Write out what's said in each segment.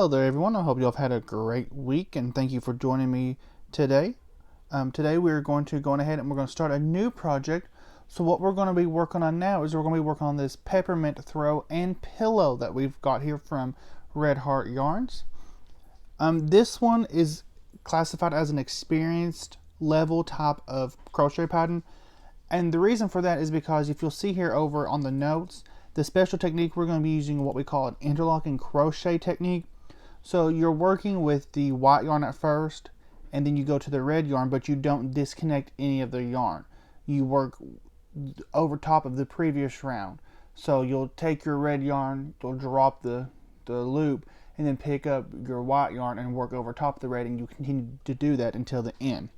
Hello there everyone, I hope you all have had a great week and thank you for joining me today. Today we're going to go ahead and we're going to start a new project. So what we're going to be working on now is we're going to be working on this Peppermint Throw and pillow that we've got here from Red Heart Yarns. This one is classified as an experienced level type of crochet pattern, and the reason for that is because if you'll see here over on the notes, the special technique we're going to be using what we call an interlocking crochet technique. So you're working with the white yarn at first and then you go to the red yarn, but you don't disconnect any of the yarn. You work over top of the previous round. So you'll take your red yarn, you'll drop the loop and then pick up your white yarn and work over top of the red, and you continue to do that until the end.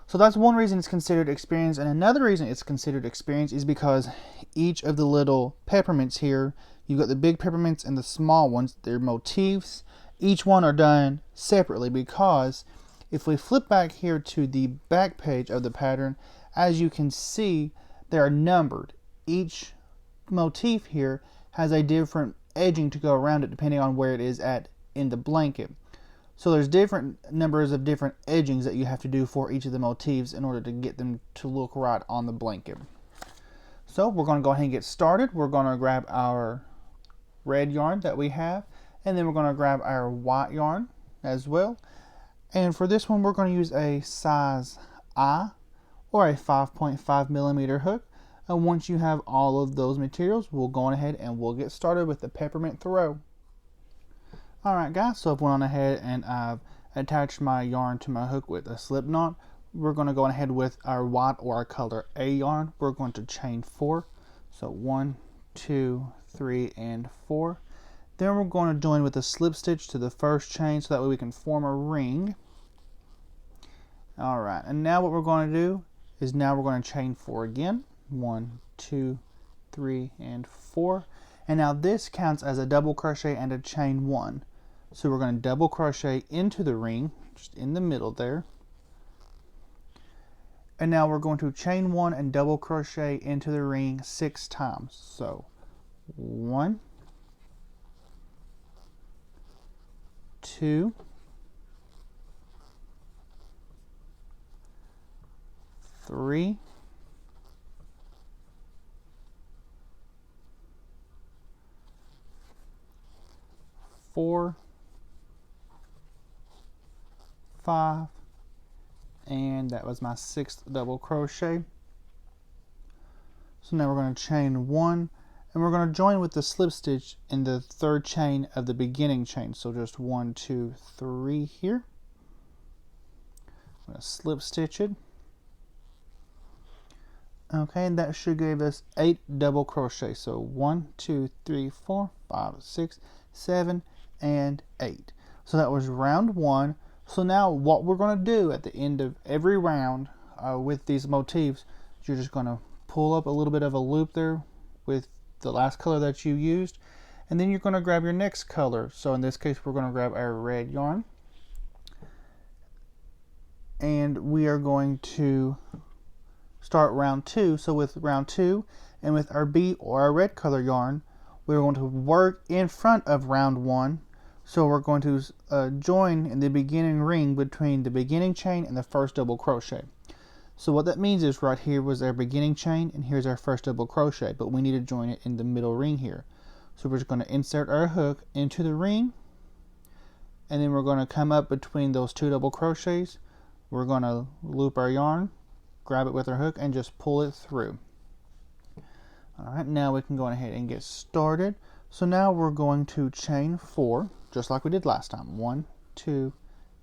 So that's one reason it's considered experience, and another reason it's considered experience is because each of the little peppermints here, you've got the big peppermints and the small ones, they're motifs. Each one are done separately, because if we flip back here to the back page of the pattern, as you can see, they are numbered. Each motif here has a different edging to go around it depending on where it is at in the blanket. So there's different numbers of different edgings that you have to do for each of the motifs in order to get them to look right on the blanket. So we're going to go ahead and get started. We're going to grab our red yarn that we have, and then we're going to grab our white yarn as well. And for this one, we're going to use a size I or a 5.5 millimeter hook. And once you have all of those materials, we'll go on ahead and we'll get started with the Peppermint Throw. Alright guys, so I've went on ahead and I've attached my yarn to my hook with a slip knot. We're going to go ahead with our white or our color A yarn. We're going to chain 4. So 1, 2, 3, and 4. Then we're going to join with a slip stitch to the first chain so that way we can form a ring. Alright, and now what we're going to do is now we're going to chain 4 again. 1, 2, 3, and 4. And now this counts as a double crochet and a chain 1. So we're going to double crochet into the ring, just in the middle there. And now we're going to chain 1 and double crochet into the ring 6 times. So 1, 2, 3, 4, 5, and that was my 6th double crochet. So now we're going to chain 1 and we're going to join with the slip stitch in the 3rd chain of the beginning chain. So just 1, 2, 3 here. I'm going to slip stitch it. Okay, and that should give us 8 double crochet. So 1, 2, 3, 4, 5, 6, 7, and 8. So that was round 1. So now what we're going to do at the end of every round with these motifs, you're just going to pull up a little bit of a loop there with the last color that you used, and then you're going to grab your next color. So in this case we're going to grab our red yarn, and we are going to start round 2. So with round 2 and with our B or our red color yarn, we're going to work in front of round 1. So we're going to join in the beginning ring between the beginning chain and the first double crochet. So what that means is right here was our beginning chain and here's our first double crochet, but we need to join it in the middle ring here. So we're just going to insert our hook into the ring, and then we're going to come up between those 2 double crochets. We're going to loop our yarn, grab it with our hook, and just pull it through. Alright, now we can go ahead and get started. So now we're going to chain 4, just like we did last time. 1, 2,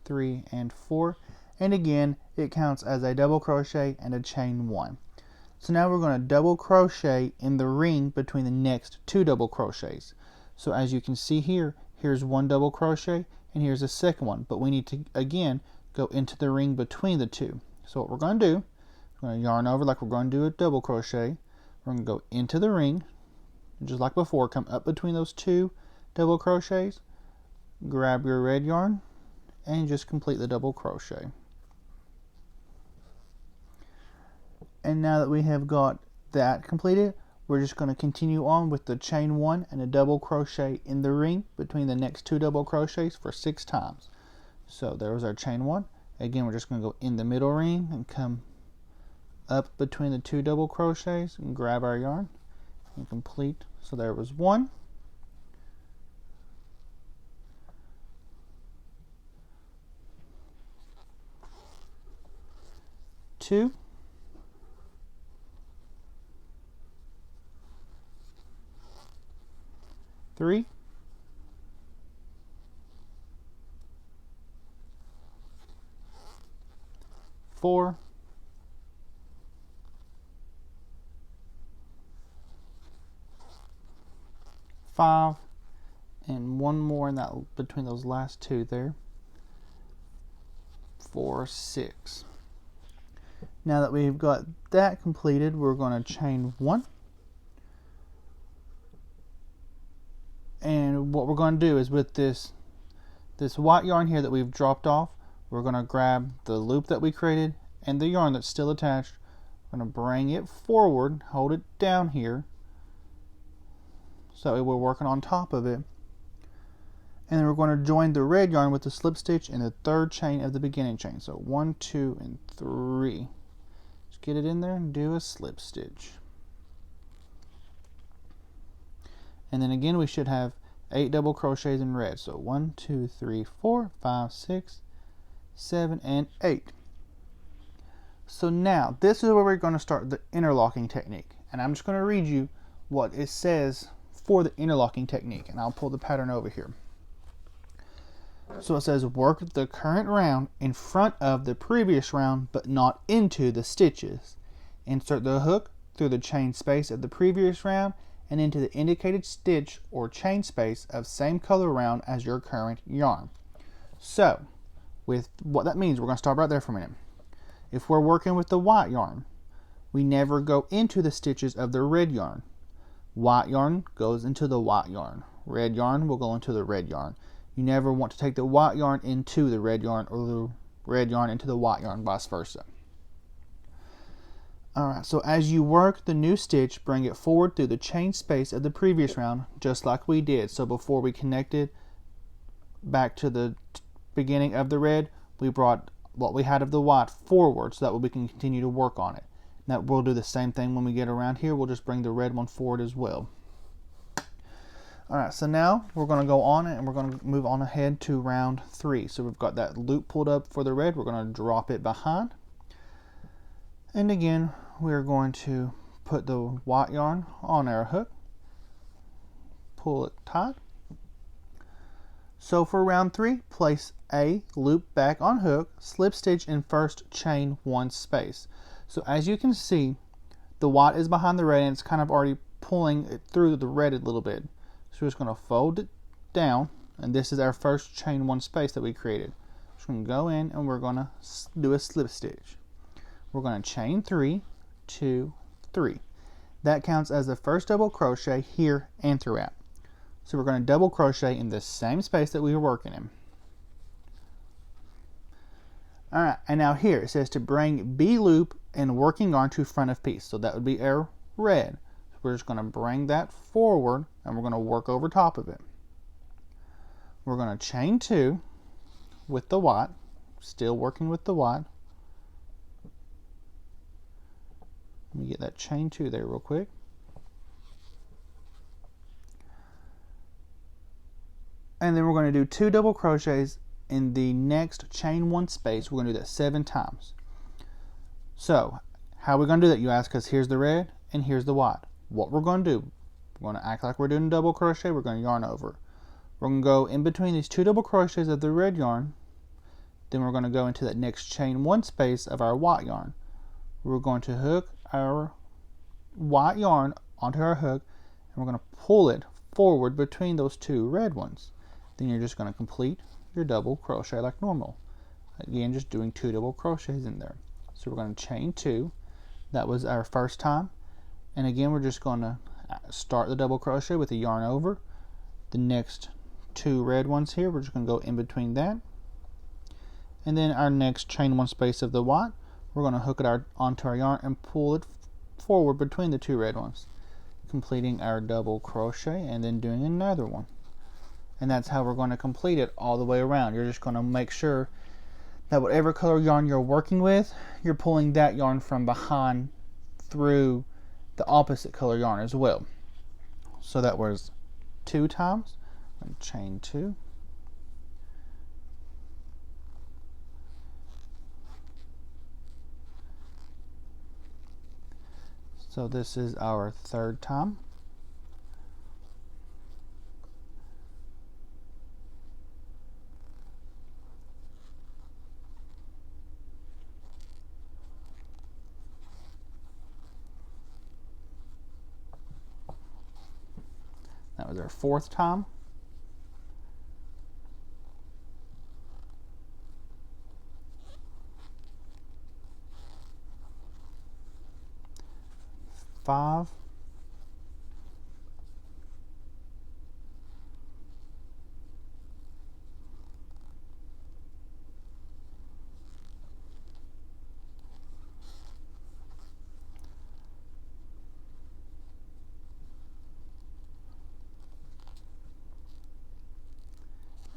3, and 4. And again, it counts as a double crochet and a chain 1. So now we're going to double crochet in the ring between the next 2 double crochets. So as you can see here, here's 1 double crochet and here's a second one. But we need to, again, go into the ring between the 2. So what we're going to do, we're going to yarn over like we're going to do a double crochet. We're going to go into the ring, just like before, come up between those 2 double crochets, grab your red yarn, and just complete the double crochet. And now that we have got that completed, we're just going to continue on with the chain 1 and a double crochet in the ring between the next 2 double crochets for 6 times. So there was our chain 1. Again, we're just going to go in the middle ring and come up between the 2 double crochets and grab our yarn and complete. So there was 1, 2, 3, 4, 5, and 1 more in that between those last 2 there for 6. Now that we've got that completed, we're going to chain 1, and what we're going to do is with this white yarn here that we've dropped off, we're going to grab the loop that we created and the yarn that's still attached. We're going to bring it forward, hold it down here, so we're working on top of it. And then we're going to join the red yarn with the slip stitch in the 3rd chain of the beginning chain. So 1, 2, and 3. Just get it in there and do a slip stitch. And then again, we should have 8 double crochets in red. So 1, 2, 3, 4, 5, 6, 7, and 8. So now, this is where we're going to start the interlocking technique. And I'm just going to read you what it says for the interlocking technique. And I'll pull the pattern over here. So it says, work the current round in front of the previous round, but not into the stitches. Insert the hook through the chain space of the previous round and into the indicated stitch or chain space of same color round as your current yarn. So, with what that means, we're going to stop right there for a minute. If we're working with the white yarn, we never go into the stitches of the red yarn. White yarn goes into the white yarn. Red yarn will go into the red yarn. You never want to take the white yarn into the red yarn or the red yarn into the white yarn, vice versa. Alright, so as you work the new stitch, bring it forward through the chain space of the previous round, just like we did. So before we connected back to the beginning of the red, we brought what we had of the white forward so that we can continue to work on it. Now we'll do the same thing when we get around here. We'll just bring the red one forward as well. Alright, so now we're going to go on and we're going to move on ahead to round 3. So we've got that loop pulled up for the red. We're going to drop it behind. And again, we're going to put the white yarn on our hook. Pull it tight. So for round 3, place a loop back on hook, slip stitch in first chain 1 space. So as you can see, the white is behind the red and it's kind of already pulling it through the red a little bit. So we're just going to fold it down, and this is our first chain 1 space that we created. Just going to go in and we're going to do a slip stitch. We're going to chain 3, 2, 3. That counts as the first double crochet here and throughout. So we're going to double crochet in the same space that we were working in. Alright, and now here it says to bring B loop and working yarn to front of piece. So that would be our red. So we're just going to bring that forward and we're going to work over top of it. We're going to chain 2 with the white, still working with the white. Let me get that chain 2 there real quick. And then we're going to do 2 double crochets in the next chain 1 space. We're going to do that 7 times. So, how are we going to do that, you ask? Because here's the red and here's the white. What we're going to do, we're going to act like we're doing double crochet. We're going to yarn over. We're going to go in between these 2 double crochets of the red yarn. Then we're going to go into that next chain 1 space of our white yarn. We're going to hook our white yarn onto our hook and we're going to pull it forward between those 2 red ones. Then you're just going to complete your double crochet like normal. Again, just doing 2 double crochets in there. So we're going to chain 2. That was our first time. And again, we're just going to start the double crochet with a yarn over. The next 2 red ones here, we're just going to go in between that. And then our next chain 1 space of the white, we're going to hook it onto our yarn and pull it forward between the 2 red ones. completing our double crochet and then doing another one. And that's how we're going to complete it all the way around. You're just going to make sure that whatever color yarn you're working with, you're pulling that yarn from behind through the opposite color yarn as well. So that was 2 times, and chain 2, so this is our 3rd time. That was our 4th time. Five.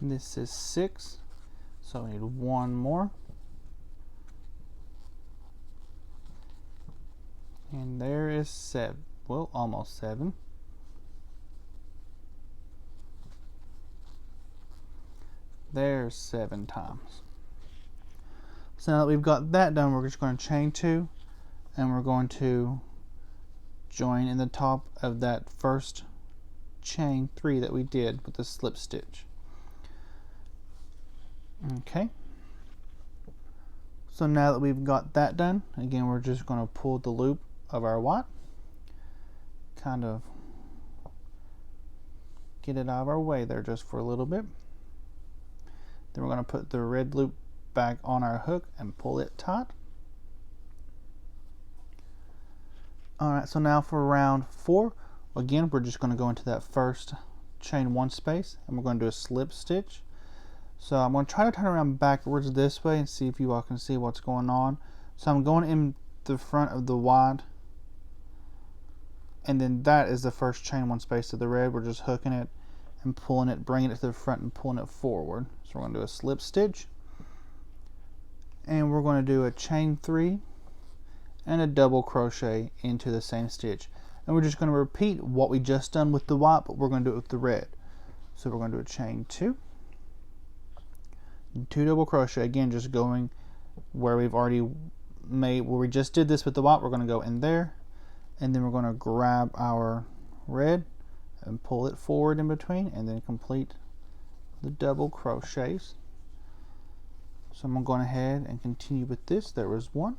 This is 6, so we need 1 more. And there is 7, well, almost 7. There's 7 times. So now that we've got that done, we're just going to chain 2, and we're going to join in the top of that first chain 3 that we did with the slip stitch. Okay, so now that we've got that done, again we're just going to pull the loop of our white, kind of get it out of our way there just for a little bit. Then we're going to put the red loop back on our hook and pull it tight. Alright, so now for round 4, again we're just going to go into that first chain 1 space and we're going to do a slip stitch. So I'm going to try to turn around backwards this way and see if you all can see what's going on. So I'm going in the front of the white, and then that is the first chain 1 space of the red. We're just hooking it and pulling it, bringing it to the front and pulling it forward. So we're going to do a slip stitch, and we're going to do a chain 3 and a double crochet into the same stitch. And we're just going to repeat what we just done with the white, but we're going to do it with the red. So we're going to do a chain 2, 2 double crochet, again just going where we've already made, where we just did this with the white. We're going to go in there, and then we're going to grab our red and pull it forward in between, and then complete the double crochets. So I'm going ahead and continue with this. There was 1,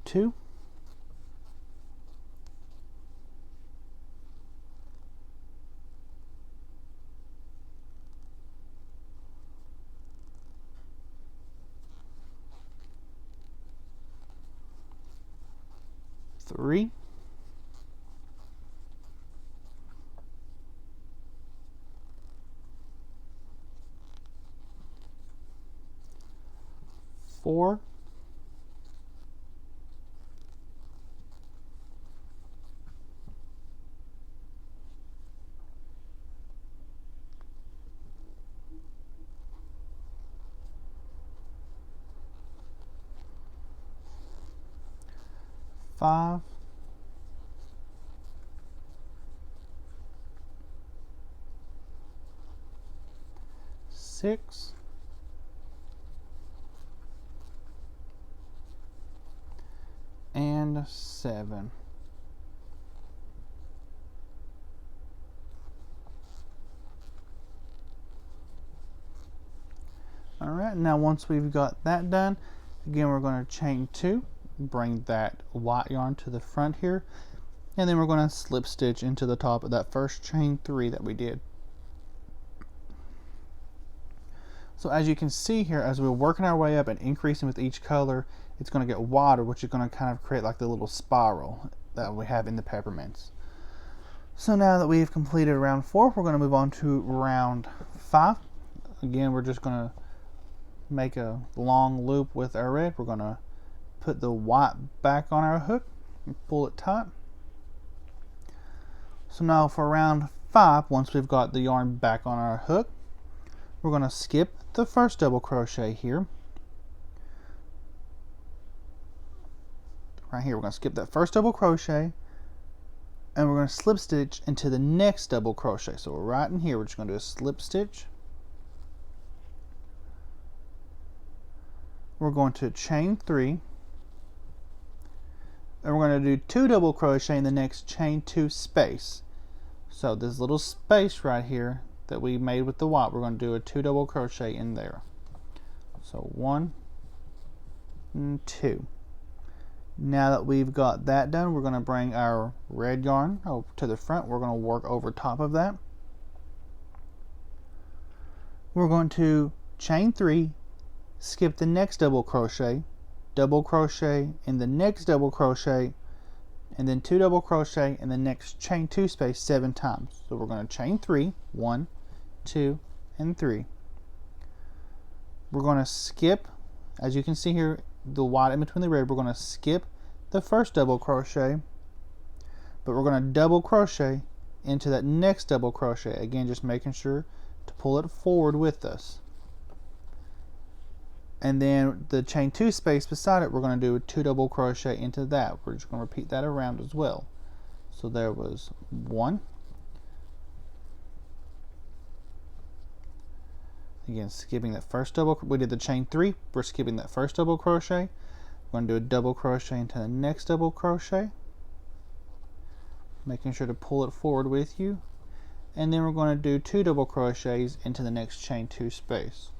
2, 3, 4, 5, 6, and 7. Alright, now once we've got that done, again we're going to chain 2, bring that white yarn to the front here, and then we're going to slip stitch into the top of that first chain 3 that we did. So as you can see here, as we're working our way up and increasing with each color, it's going to get wider, which is going to kind of create like the little spiral that we have in the peppermints. So now that we've completed round 4, we're going to move on to round 5. Again, we're just going to make a long loop with our red. We're going to put the white back on our hook and pull it tight. So now for round 5, once we've got the yarn back on our hook, we're going to skip the first double crochet here. Right here, we're going to skip that first double crochet, and we're going to slip stitch into the next double crochet. So we're right in here, we're just going to do a slip stitch. We're going to chain 3, and we're going to do 2 double crochet in the next chain 2 space. So this little space right here that we made with the white, we're going to do a 2 double crochet in there. So 1 and 2. Now that we've got that done, we're going to bring our red yarn over to the front. We're going to work over top of that. We're going to chain 3, skip the next double crochet in the next double crochet, and then 2 double crochet in the next chain 2 space 7 times. So we're going to chain 3, 1, 2, and 3. We're going to skip, as you can see here, the white in between the red. We're going to skip the first double crochet, but we're going to double crochet into that next double crochet. Again, just making sure to pull it forward with us. And then the chain 2 space beside it, we're going to do a 2 double crochet into that. We're just going to repeat that around as well. So there was 1. Again, skipping that first double, we did the chain 3, we're skipping that first double crochet. We're going to do a double crochet into the next double crochet, making sure to pull it forward with you. And then we're going to do 2 double crochets into the next chain 2 space.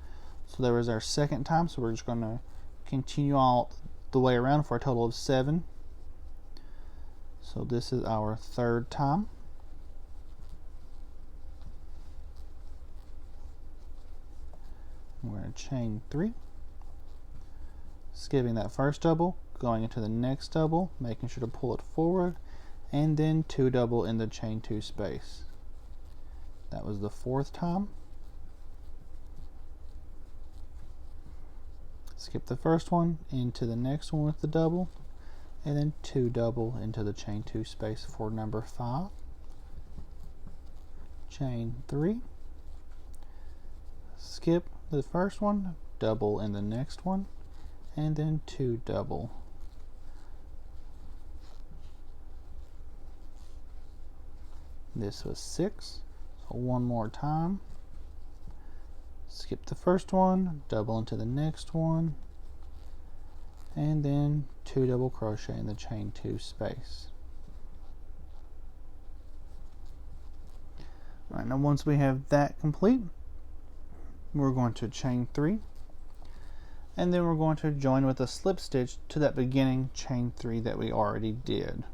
So there was our second time, so we're just going to continue all the way around for a total of 7. So this is our third time. We're going to chain 3, skipping that first double, going into the next double, making sure to pull it forward, and then 2 double in the chain 2 space. That was the fourth time. Skip the first one into the next one with the double, and then 2 double into the chain 2 space for number 5. Chain 3, skip the first one, double in the next one, and then 2 double. This was 6. So one more time. Skip the first one, double into the next one, and then 2 double crochet in the chain 2 space. Alright, now once we have that complete, we're going to chain 3, and then we're going to join with a slip stitch to that beginning chain 3 that we already did.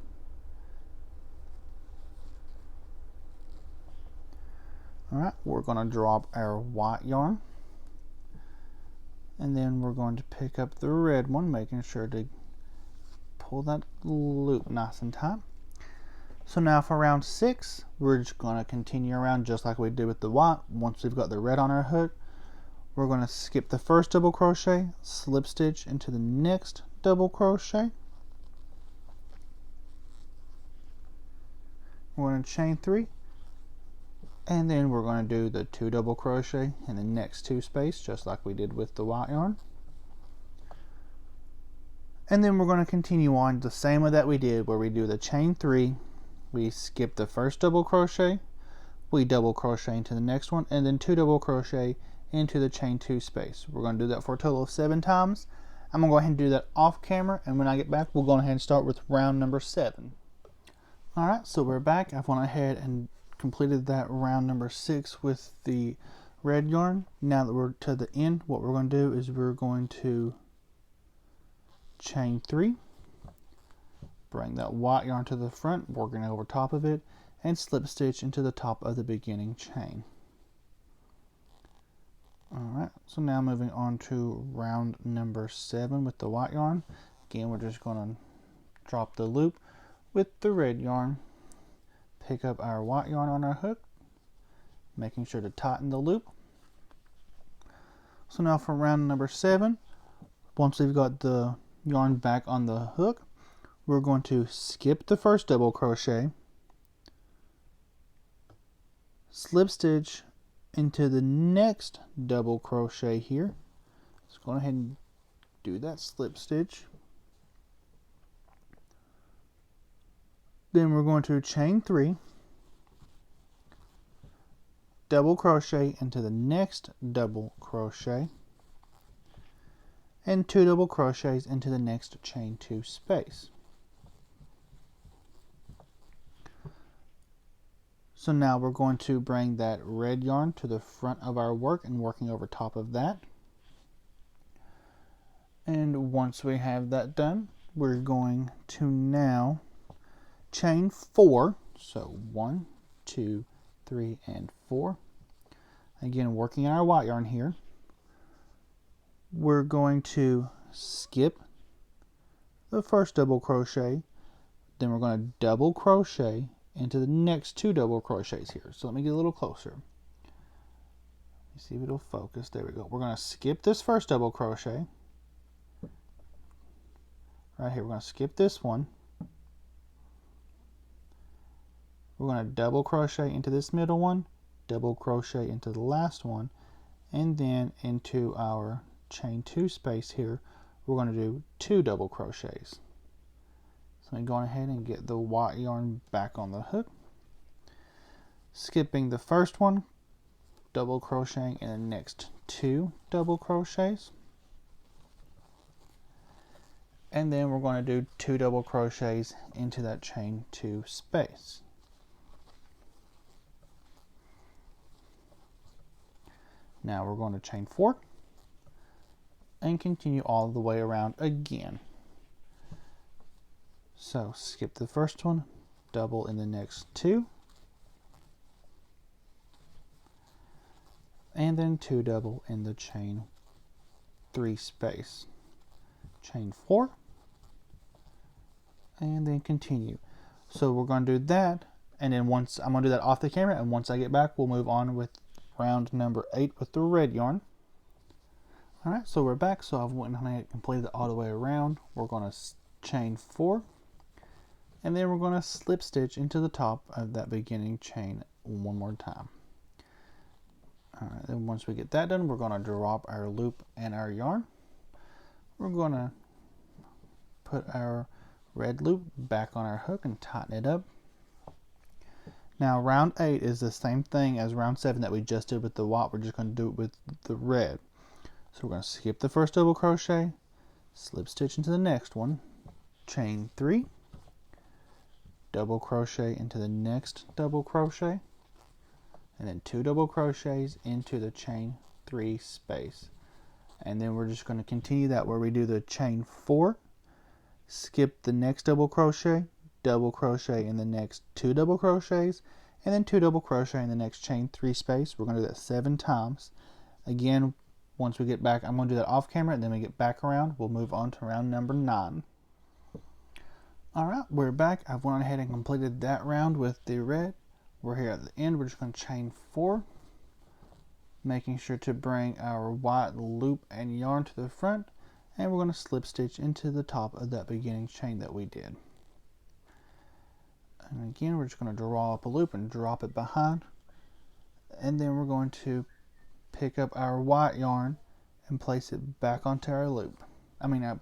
Alright, we're going to drop our white yarn, and then we're going to pick up the red one, making sure to pull that loop nice and tight. So now for round 6, we're just going to continue around just like we did with the white. Once we've got the red on our hook, we're going to skip the first double crochet, slip stitch into the next double crochet. We're going to chain 3, and then we're going to do the 2 double crochet in the next 2 space, just like we did with the white yarn. And then we're going to continue on the same way that we did, where we do the chain 3, we skip the first double crochet, we double crochet into the next one, and then 2 double crochet into the chain 2 space. We're going to do that for a total of 7 times. I'm going to go ahead and do that off camera, and when I get back, we'll go ahead and start with round number 7. Alright, so we're back. I've went ahead and completed that round number 6 with the red yarn. Now that we're to the end, what we're going to do is we're going to chain 3, bring that white yarn to the front, working over top of it, and slip stitch into the top of the beginning chain. Alright, so now moving on to round number 7 with the white yarn. Again, we're just going to drop the loop with the red yarn, pick up our white yarn on our hook, making sure to tighten the loop. So now for round number 7, once we've got the yarn back on the hook, we're going to skip the first double crochet, slip stitch into the next double crochet here. Let's go ahead and do that slip stitch. Then we're going to chain 3, double crochet into the next double crochet, and 2 double crochets into the next chain 2 space. So now we're going to bring that red yarn to the front of our work and working over top of that. And once we have that done, we're going to now chain 4. So 1, 2, 3, and 4. Again, working our white yarn here. We're going to skip the first double crochet, then we're going to double crochet into the next 2 double crochets here. So let me get a little closer. Let me see if it'll focus. There we go. We're going to skip this first double crochet. Right here, we're going to skip this one. We're going to double crochet into this middle one, double crochet into the last one, and then into our chain 2 space here, we're going to do 2 double crochets. So I'm going ahead and get the white yarn back on the hook, skipping the first one, double crocheting in the next 2 double crochets, and then we're going to do 2 double crochets into that chain 2 space. Now we're going to chain 4 and continue all the way around again. So skip the first one, double in the next 2, and then 2 double in the chain 3 space. Chain 4, and then continue. So we're going to do that, and then once I'm going to do that off the camera, and once I get back, we'll move on with round number 8 with the red yarn. Alright, so we're back. So I've went ahead and completed it all the way around. We're going to chain 4, and then we're going to slip stitch into the top of that beginning chain one more time. Alright, then once we get that done, we're going to drop our loop and our yarn. We're going to put our red loop back on our hook and tighten it up. Now round 8 is the same thing as round 7 that we just did with the white. We're just going to do it with the red. So we're going to skip the first double crochet, slip stitch into the next one, chain 3, double crochet into the next double crochet, and then 2 double crochets into the chain 3 space. And then we're just going to continue that where we do the chain 4, skip the next double crochet in the next 2 double crochets, and then 2 double crochet in the next chain 3 space. We're going to do that 7 times. Again, once we get back, I'm going to do that off camera, and then we get back around, we'll move on to round number 9. Alright, we're back. I've went ahead and completed that round with the red. We're here at the end. We're just going to chain 4, making sure to bring our white loop and yarn to the front, and we're going to slip stitch into the top of that beginning chain that we did. And again, we're just going to draw up a loop and drop it behind, and then we're going to pick up our white yarn and place it back onto our loop.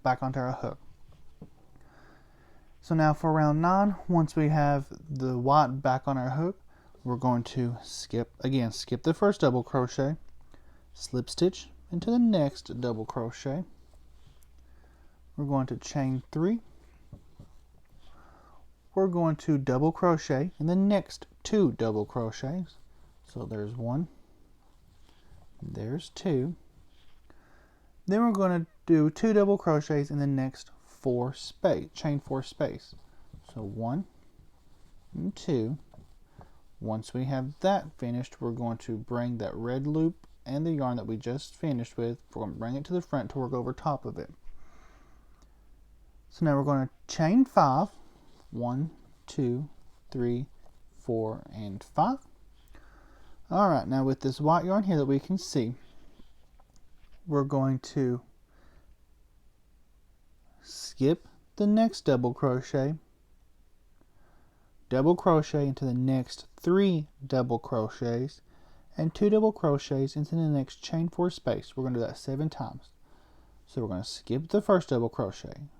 Back onto our hook. So now for round 9, once we have the white back on our hook, we're going to skip the first double crochet, slip stitch into the next double crochet. We're going to chain 3. We're going to double crochet in the next 2 double crochets. So there's 1, there's 2. Then we're going to do 2 double crochets in the next 4 space, chain 4 space. So 1 and 2. Once we have that finished, we're going to bring that red loop and the yarn that we just finished with, we're going to bring it to the front to work over top of it. So now we're going to chain 5, 1, 2, 3, 4, and 5. Alright, now with this white yarn here that we can see, we're going to skip the next double crochet into the next 3 double crochets, and 2 double crochets into the next chain 4 space. We're going to do that 7 times. So we're going to skip the first double crochet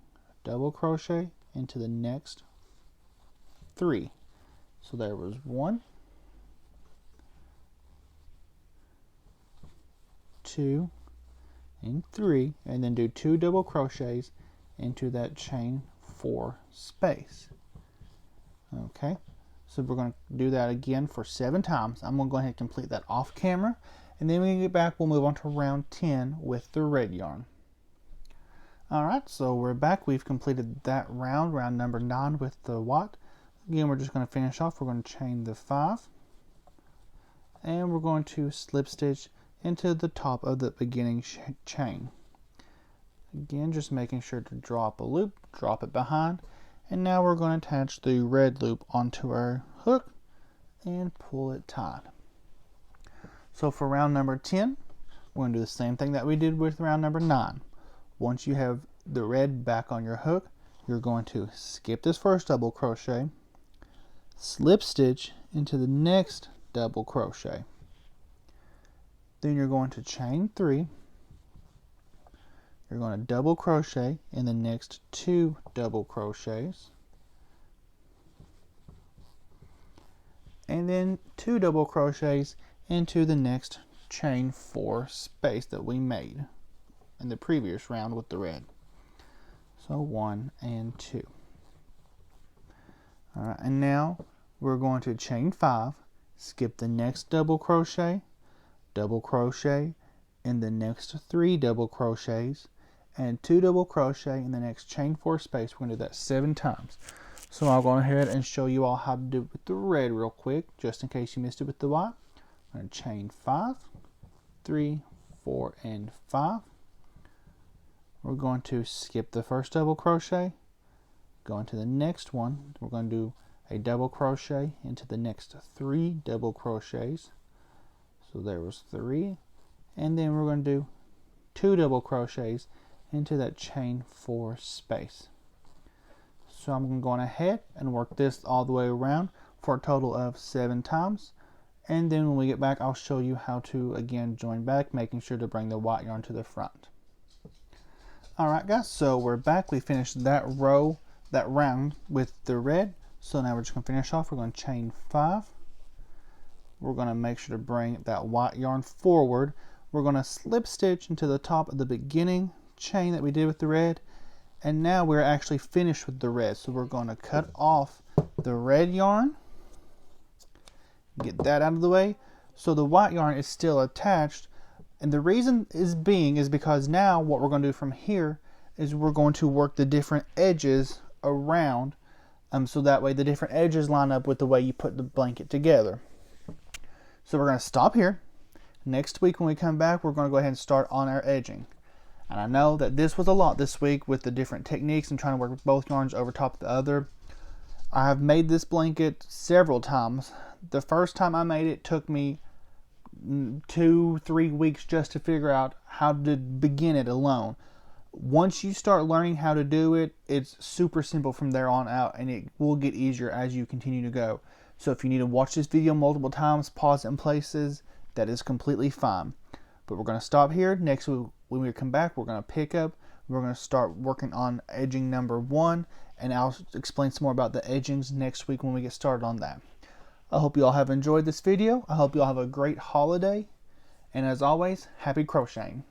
into the next 3. So there was 1, 2, and 3, and then do 2 double crochets into that chain 4 space. Okay, so we're going to do that again for 7 times. I'm going to go ahead and complete that off camera, and then when we get back, we'll move on to round 10 with the red yarn. Alright, so we're back. We've completed that round number 9 with the white. Again, we're just going to finish off. We're going to chain the 5, and we're going to slip stitch into the top of the beginning chain. Again, just making sure to drop a loop, drop it behind, and now we're going to attach the red loop onto our hook and pull it tight. So for round number 10, we're going to do the same thing that we did with round number 9. Once you have the red back on your hook, you're going to skip this first double crochet, slip stitch into the next double crochet. Then you're going to chain 3. You're going to double crochet in the next 2 double crochets, and then 2 double crochets into the next chain 4 space that we made in the previous round with the red. So 1 and 2. Alright, and now we're going to chain 5, skip the next double crochet in the next 3 double crochets, and 2 double crochet in the next chain 4 space. We're going to do that 7 times. So I'll go ahead and show you all how to do it with the red real quick, just in case you missed it with the white. I'm going to chain 5, 3, 4, and 5. We're going to skip the first double crochet, go into the next one. We're going to do a double crochet into the next 3 double crochets. So there was 3, and then we're going to do 2 double crochets into that chain 4 space. So I'm going ahead and work this all the way around for a total of 7 times, and then when we get back, I'll show you how to again join back, making sure to bring the white yarn to the front. Alright guys, so we're back. We finished that round with the red. So now we're just going to finish off. We're going to chain 5. We're going to make sure to bring that white yarn forward. We're going to slip stitch into the top of the beginning chain that we did with the red, and now we're actually finished with the red. So we're going to cut off the red yarn, get that out of the way, so the white yarn is still attached. And the reason is because now what we're going to do from here is we're going to work the different edges around, so that way the different edges line up with the way you put the blanket together. So we're going to stop here. Next week when we come back, we're going to go ahead and start on our edging. And I know that this was a lot this week with the different techniques and trying to work with both yarns over top of the other. I have made this blanket several times. The first time I made it took me 2-3 weeks just to figure out how to begin it alone. Once you start learning how to do it, it's super simple from there on out, and it will get easier as you continue to go. So if you need to watch this video multiple times, pause it in places, that is completely fine. But we're going to stop here. Next week, when we come back, we're going to pick up. We're going to start working on edging number 1, and I'll explain some more about the edgings next week when we get started on that. I hope you all have enjoyed this video. I hope you all have a great holiday. And as always, happy crocheting.